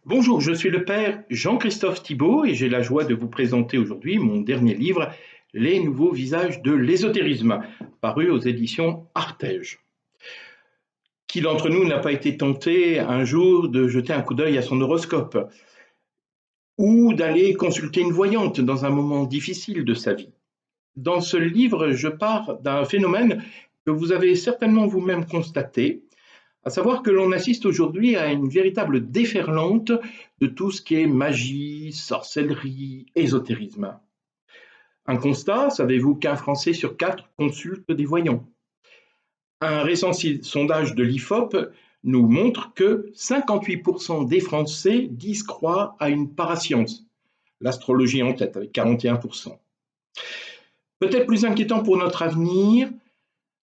Bonjour, je suis le père Jean-Christophe Thibault et j'ai la joie de vous présenter aujourd'hui mon dernier livre, Les nouveaux visages de l'ésotérisme, paru aux éditions Artege. Qui d'entre nous n'a pas été tenté un jour de jeter un coup d'œil à son horoscope ou d'aller consulter une voyante dans un moment difficile de sa vie? Dans ce livre, je pars d'un phénomène que vous avez certainement vous-même constaté, à savoir que l'on assiste aujourd'hui à une véritable déferlante de tout ce qui est magie, sorcellerie, ésotérisme. Un constat, savez-vous qu'un Français sur quatre consulte des voyants? Un récent sondage de l'IFOP nous montre que 58% des Français disent croire à une parascience, l'astrologie en tête avec 41%. Peut-être plus inquiétant pour notre avenir,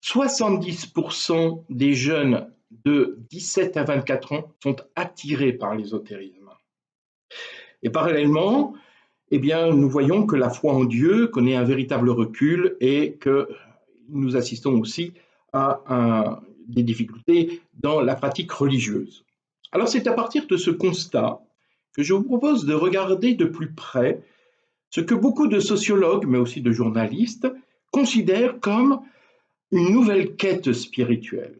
70% des jeunes de 17 à 24 ans sont attirés par l'ésotérisme. Et parallèlement, eh bien, nous voyons que la foi en Dieu connaît un véritable recul et que nous assistons aussi à des difficultés dans la pratique religieuse. Alors c'est à partir de ce constat que je vous propose de regarder de plus près ce que beaucoup de sociologues, mais aussi de journalistes, considèrent comme une nouvelle quête spirituelle.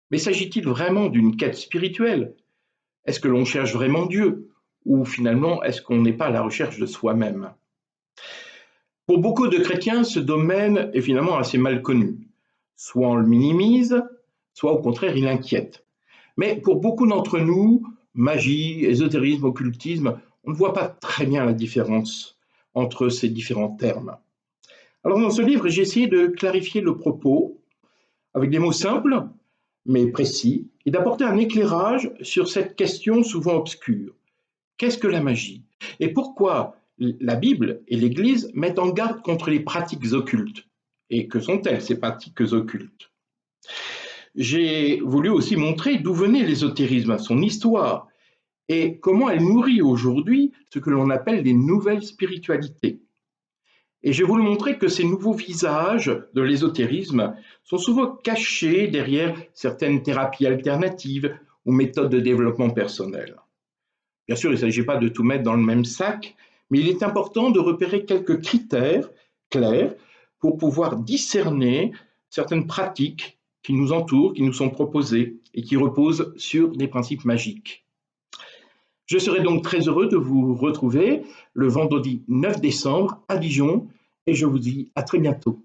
Mais s'agit-il vraiment d'une quête spirituelle? Est-ce que l'on cherche vraiment Dieu? Ou finalement, est-ce qu'on n'est pas à la recherche de soi-même? Pour beaucoup de chrétiens, ce domaine est finalement assez mal connu. Soit on le minimise, soit au contraire il inquiète. Mais pour beaucoup d'entre nous, magie, ésotérisme, occultisme, on ne voit pas très bien la différence entre ces différents termes. Alors dans ce livre, j'ai essayé de clarifier le propos avec des mots simples mais précis et d'apporter un éclairage sur cette question souvent obscure. Qu'est-ce que la magie? Et pourquoi la Bible et l'Église mettent en garde contre les pratiques occultes? Et que sont-elles, ces pratiques occultes? J'ai voulu aussi montrer d'où venait l'ésotérisme, son histoire, et comment elle nourrit aujourd'hui ce que l'on appelle les nouvelles spiritualités. Et je vais vous le montrer que ces nouveaux visages de l'ésotérisme sont souvent cachés derrière certaines thérapies alternatives ou méthodes de développement personnel. Bien sûr, il ne s'agit pas de tout mettre dans le même sac, mais il est important de repérer quelques critères clairs pour pouvoir discerner certaines pratiques qui nous entourent, qui nous sont proposées et qui reposent sur des principes magiques. Je serai donc très heureux de vous retrouver le vendredi 9 décembre à Dijon et je vous dis à très bientôt.